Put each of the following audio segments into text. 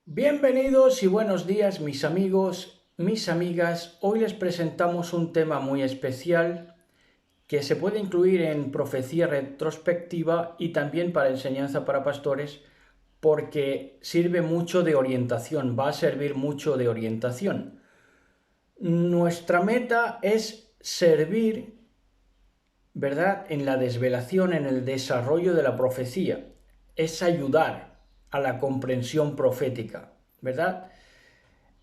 Bienvenidos y buenos días mis amigos, mis amigas. Hoy les presentamos un tema muy especial que se puede incluir en profecía retrospectiva y también para enseñanza para pastores porque sirve mucho de orientación, va a servir mucho de orientación. Nuestra meta es servir, ¿verdad?, en la desvelación, en el desarrollo de la profecía, es ayudar a la comprensión profética, ¿verdad?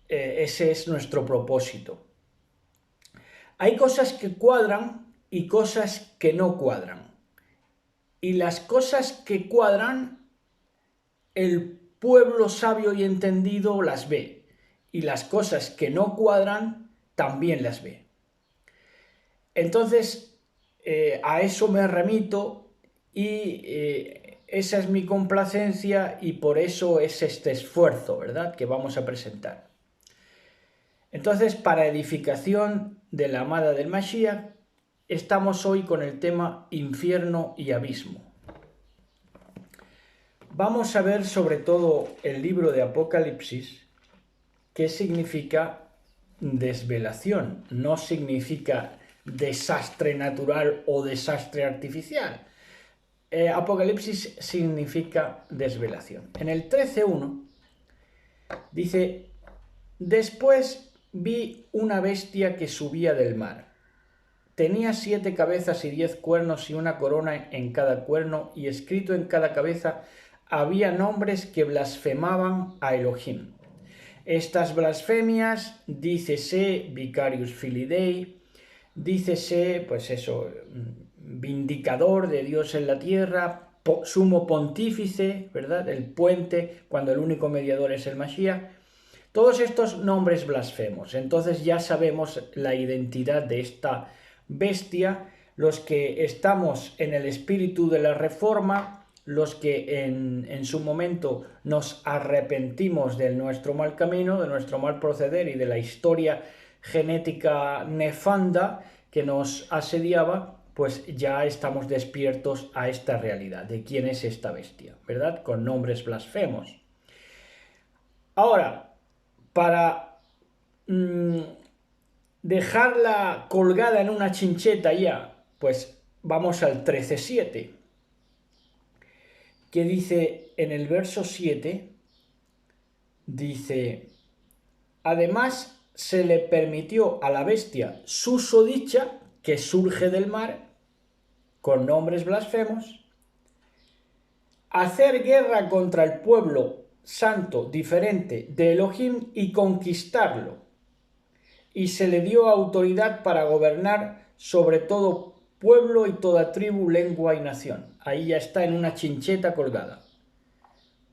Ese es nuestro propósito. Hay cosas que cuadran y cosas que no cuadran. Y las cosas que cuadran, el pueblo sabio y entendido las ve. Y las cosas que no cuadran, también las ve. Entonces, a eso me remito y esa es mi complacencia y por eso es este esfuerzo, ¿verdad?, que vamos a presentar. Entonces, para edificación de la amada del Mashiach, estamos hoy con el tema infierno y abismo. Vamos a ver sobre todo el libro de Apocalipsis, qué significa desvelación, no significa desastre natural o desastre artificial. Apocalipsis significa desvelación. En el 13.1 dice: después vi una bestia que subía del mar. Tenía 7 cabezas y 10 cuernos y una corona en cada cuerno, y escrito en cada cabeza había nombres que blasfemaban a Elohim. Estas blasfemias, dícese Vicarius Filii Dei, dícese, pues eso, vindicador de Dios en la tierra, sumo pontífice, ¿verdad?, el puente, cuando el único mediador es el Mashiach. Todos estos nombres blasfemos. Entonces ya sabemos la identidad de esta bestia, los que estamos en el espíritu de la reforma, los que en su momento nos arrepentimos de nuestro mal camino, de nuestro mal proceder y de la historia genética nefanda que nos asediaba, pues ya estamos despiertos a esta realidad de quién es esta bestia, ¿verdad?, con nombres blasfemos. Ahora, para dejarla colgada en una chincheta ya, pues vamos al 13.7, que dice en el verso 7, dice: además se le permitió a la bestia susodicha, que surge del mar, con nombres blasfemos, hacer guerra contra el pueblo santo diferente de Elohim y conquistarlo, y se le dio autoridad para gobernar sobre todo pueblo y toda tribu, lengua y nación. Ahí ya está en una chincheta colgada.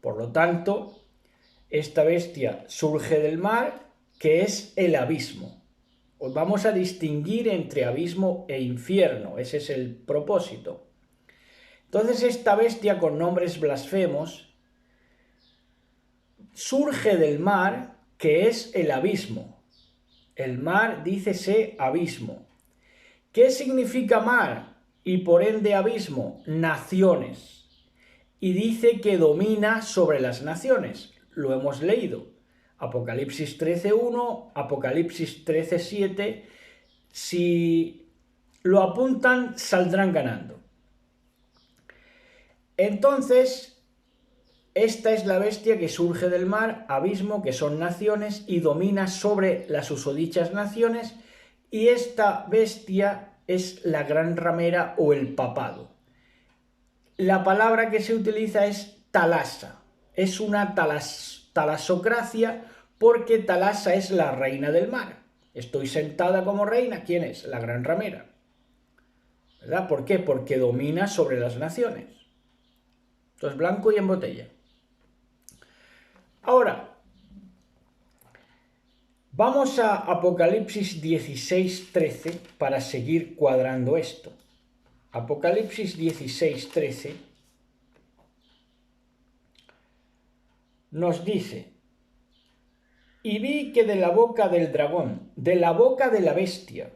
Por lo tanto, esta bestia surge del mar, que es el abismo. Os vamos a distinguir entre abismo e infierno, ese es el propósito. Entonces esta bestia con nombres blasfemos surge del mar, que es el abismo. El mar, dícese abismo. ¿Qué significa mar y por ende abismo? Naciones. Y dice que domina sobre las naciones. Lo hemos leído. Apocalipsis 13.1, Apocalipsis 13.7. Si lo apuntan, saldrán ganando. Entonces, esta es la bestia que surge del mar, abismo, que son naciones, y domina sobre las susodichas naciones, y esta bestia es la gran ramera o el papado. La palabra que se utiliza es talasa, es una talasocracia, porque talasa es la reina del mar. Estoy sentada como reina, ¿quién es? La gran ramera, ¿verdad? ¿Por qué? Porque domina sobre las naciones. Entonces, blanco y en botella. Ahora, vamos a Apocalipsis 16.13 para seguir cuadrando esto. Apocalipsis 16.13 nos dice: y vi que de la boca del dragón, de la boca de la bestia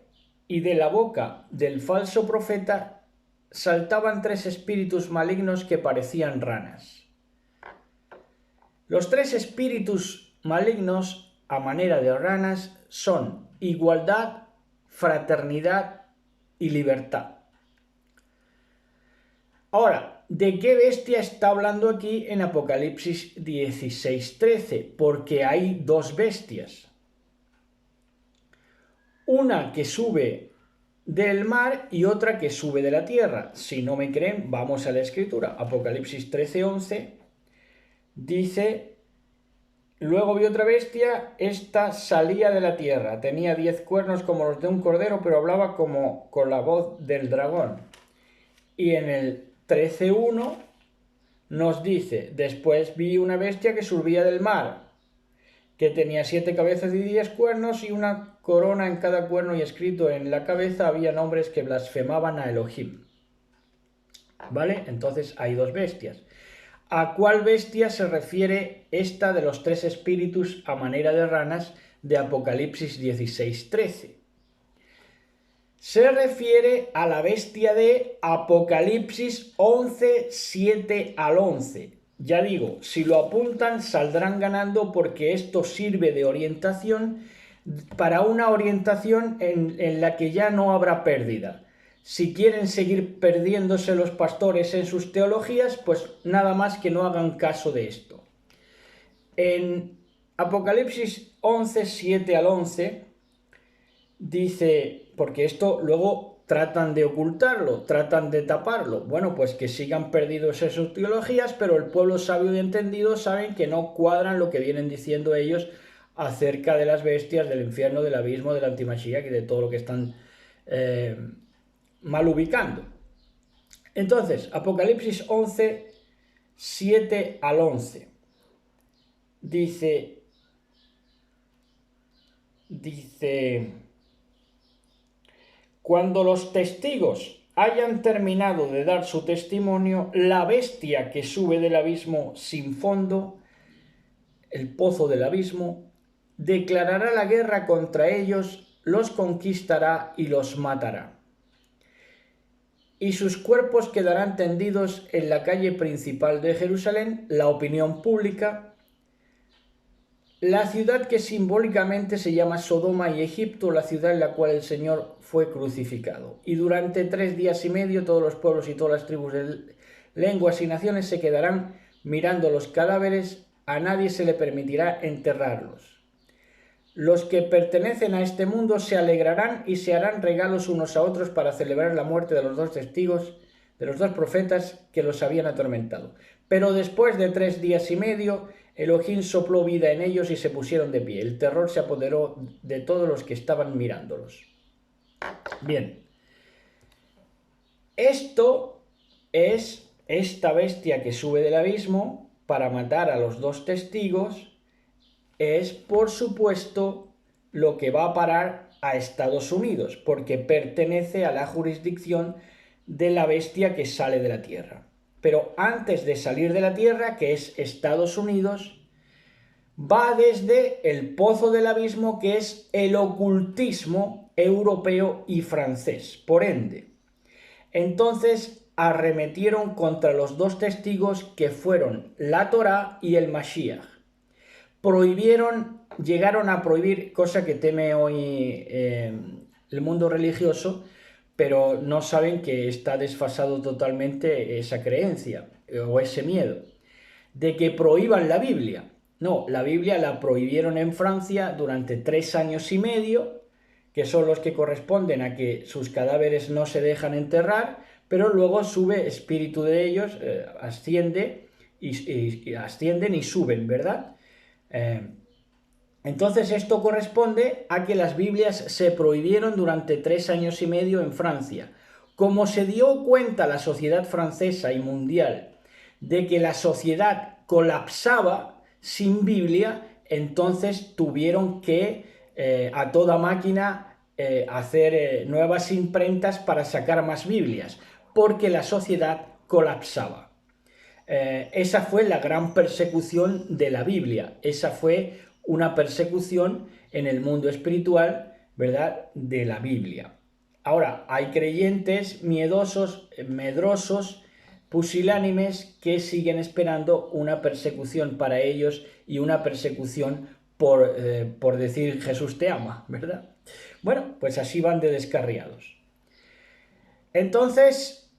y de la boca del falso profeta saltaban 3 espíritus malignos que parecían ranas. Los tres espíritus malignos a manera de ranas son igualdad, fraternidad y libertad. Ahora, ¿de qué bestia está hablando aquí en Apocalipsis 16:13? Porque hay dos bestias. Una que sube del mar y otra que sube de la tierra. Si no me creen, vamos a la escritura. Apocalipsis 13:11 dice: luego vi otra bestia, esta salía de la tierra, tenía 10 cuernos como los de un cordero, pero hablaba como con la voz del dragón. Y en el 13:1 nos dice: después vi una bestia que subía del mar, que tenía 7 cabezas y 10 cuernos y una corona en cada cuerno, y escrito en la cabeza había nombres que blasfemaban a Elohim. ¿Vale? Entonces hay dos bestias. ¿A cuál bestia se refiere esta de los tres espíritus a manera de ranas de Apocalipsis 16:13? Se refiere a la bestia de Apocalipsis 11:7 al 11. Ya digo, si lo apuntan saldrán ganando, porque esto sirve de orientación para una orientación en la que ya no habrá pérdida. Si quieren seguir perdiéndose los pastores en sus teologías, pues nada más que no hagan caso de esto. En Apocalipsis 11:7 al 11 dice, porque esto luego tratan de ocultarlo, tratan de taparlo. Bueno, pues que sigan perdidos en sus teologías, pero el pueblo sabio y entendido saben que no cuadran lo que vienen diciendo ellos acerca de las bestias, del infierno, del abismo, del antimashiach y de todo lo que están mal ubicando. Entonces, Apocalipsis 11:7 al 11 dice, cuando los testigos hayan terminado de dar su testimonio, la bestia que sube del abismo sin fondo, el pozo del abismo, declarará la guerra contra ellos, los conquistará y los matará. Y sus cuerpos quedarán tendidos en la calle principal de Jerusalén, la opinión pública, la ciudad que simbólicamente se llama Sodoma y Egipto, la ciudad en la cual el Señor fue crucificado. Y durante 3 días y medio todos los pueblos y todas las tribus de lenguas y naciones se quedarán mirando los cadáveres, a nadie se le permitirá enterrarlos. Los que pertenecen a este mundo se alegrarán y se harán regalos unos a otros para celebrar la muerte de los dos testigos, de los dos profetas que los habían atormentado. Pero después de 3 días y medio, Elohim sopló vida en ellos y se pusieron de pie. El terror se apoderó de todos los que estaban mirándolos. Bien. Esto es esta bestia que sube del abismo para matar a los dos testigos. Es, por supuesto, lo que va a parar a Estados Unidos, porque pertenece a la jurisdicción de la bestia que sale de la tierra. Pero antes de salir de la tierra, que es Estados Unidos, va desde el pozo del abismo, que es el ocultismo europeo y francés. Por ende, entonces arremetieron contra los dos testigos que fueron la Torá y el Mashiach. Llegaron a prohibir, cosa que teme hoy el mundo religioso, pero no saben que está desfasado totalmente esa creencia o ese miedo, de que prohíban la Biblia. No, la Biblia la prohibieron en Francia durante 3 años y medio, que son los que corresponden a que sus cadáveres no se dejan enterrar, pero luego sube espíritu de ellos, ascienden y suben, ¿verdad? Entonces esto corresponde a que las Biblias se prohibieron durante 3 años y medio en Francia. Como se dio cuenta la sociedad francesa y mundial de que la sociedad colapsaba sin Biblia, entonces tuvieron que a toda máquina hacer nuevas imprentas para sacar más Biblias, porque la sociedad colapsaba. Esa fue la gran persecución de la Biblia. Esa fue una persecución en el mundo espiritual, ¿verdad?, de la Biblia. Ahora, hay creyentes medrosos, pusilánimes que siguen esperando una persecución para ellos y una persecución por decir Jesús te ama, ¿verdad? Bueno, pues así van de descarriados. Entonces,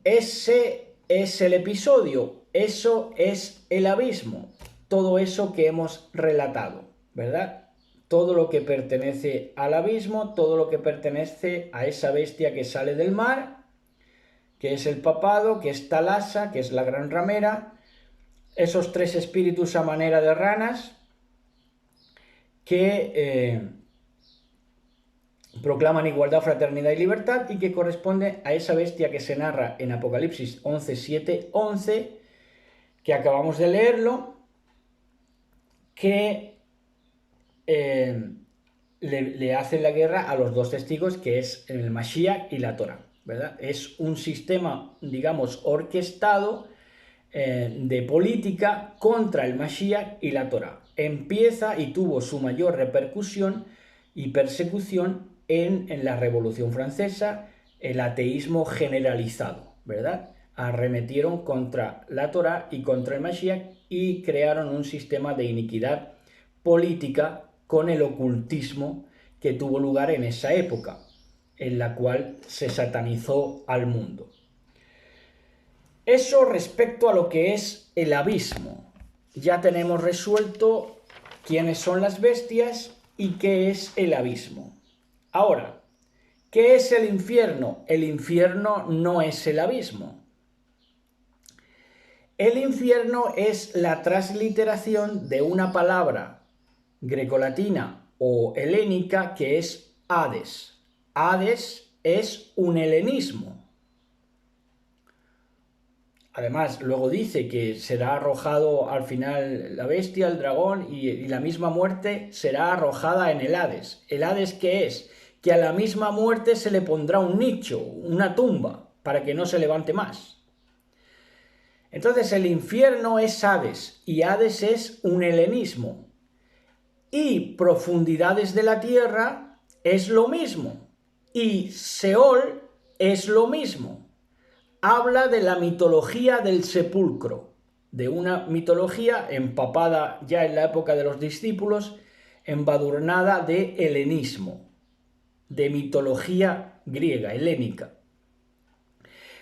ese es el episodio, eso es el abismo, todo eso que hemos relatado, ¿verdad? Todo lo que pertenece al abismo, todo lo que pertenece a esa bestia que sale del mar, que es el papado, que es Talasa, que es la gran ramera, esos tres espíritus a manera de ranas que proclaman igualdad, fraternidad y libertad y que corresponde a esa bestia que se narra en Apocalipsis 11, 7, 11, que acabamos de leerlo, que le hacen la guerra a los dos testigos, que es el Mashiach y la Torah, ¿verdad? Es un sistema, digamos, orquestado de política contra el Mashiach y la Torah. Empieza y tuvo su mayor repercusión y persecución en la Revolución Francesa, el ateísmo generalizado, ¿verdad? Arremetieron contra la Torah y contra el Mashiach y crearon un sistema de iniquidad política con el ocultismo que tuvo lugar en esa época, en la cual se satanizó al mundo. Eso respecto a lo que es el abismo. Ya tenemos resuelto quiénes son las bestias y qué es el abismo. Ahora, ¿qué es el infierno? El infierno no es el abismo. El infierno es la transliteración de una palabra grecolatina o helénica que es Hades. Hades es un helenismo. Además, luego dice que será arrojado al final la bestia, el dragón, y la misma muerte será arrojada en el Hades. ¿El Hades qué es? Que a la misma muerte se le pondrá un nicho, una tumba, para que no se levante más. Entonces el infierno es Hades, y Hades es un helenismo. Y profundidades de la tierra es lo mismo. Y Seol es lo mismo. Habla de la mitología del sepulcro, de una mitología empapada ya en la época de los discípulos, embadurnada de helenismo, de mitología griega, helénica.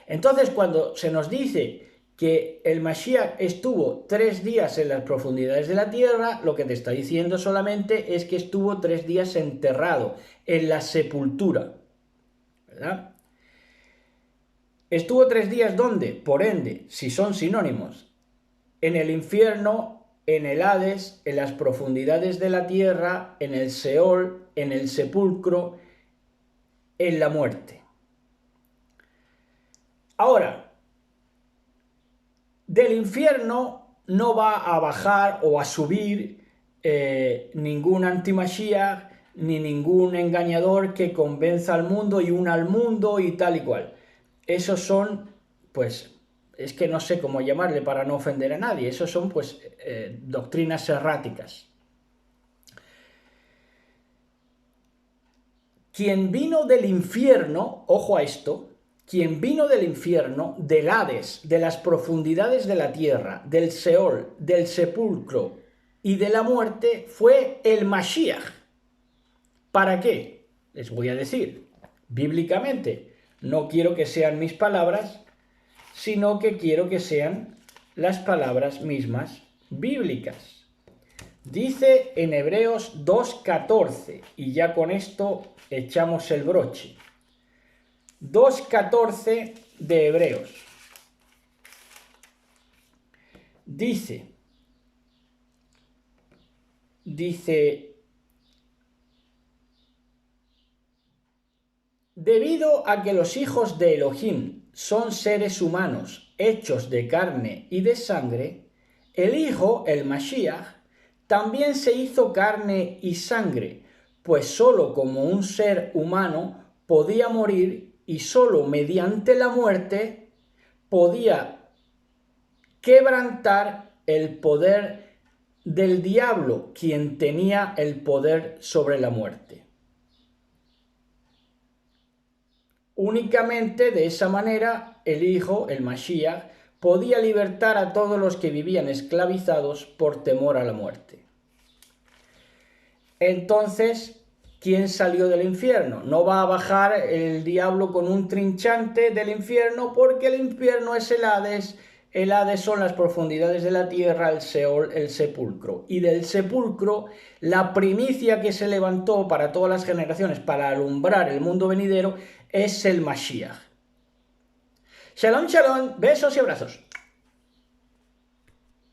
Entonces, cuando se nos dice que el Mashiach estuvo 3 días en las profundidades de la tierra, lo que te está diciendo solamente es que estuvo 3 días enterrado en la sepultura, ¿verdad? ¿Estuvo 3 días dónde? Por ende, si son sinónimos, en el infierno, en el Hades, en las profundidades de la tierra, en el Seol, en el sepulcro, en la muerte. Ahora, del infierno no va a bajar o a subir ningún anti-Mashiach ni ningún engañador que convenza al mundo y una al mundo y tal y cual. Esos son, pues, es que no sé cómo llamarle para no ofender a nadie, esos son, pues, doctrinas erráticas. Quien vino del infierno, ojo a esto, quien vino del infierno, del Hades, de las profundidades de la tierra, del Seol, del sepulcro y de la muerte, fue el Mashiach. ¿Para qué? Les voy a decir, bíblicamente. No quiero que sean mis palabras, sino que quiero que sean las palabras mismas bíblicas. Dice en Hebreos 2:14, y ya con esto echamos el broche. 2:14 de Hebreos. Dice, debido a que los hijos de Elohim son seres humanos hechos de carne y de sangre, el Hijo, el Mashiach, también se hizo carne y sangre, pues sólo como un ser humano podía morir y sólo mediante la muerte podía quebrantar el poder del diablo, quien tenía el poder sobre la muerte. Únicamente de esa manera el Hijo, el Mashiach, podía libertar a todos los que vivían esclavizados por temor a la muerte. Entonces, ¿quién salió del infierno? No va a bajar el diablo con un trinchante del infierno, porque el infierno es el Hades. El Hades son las profundidades de la tierra, el Seol, el sepulcro. Y del sepulcro, la primicia que se levantó para todas las generaciones, para alumbrar el mundo venidero, es el Mashiach. Shalom, shalom, besos y abrazos.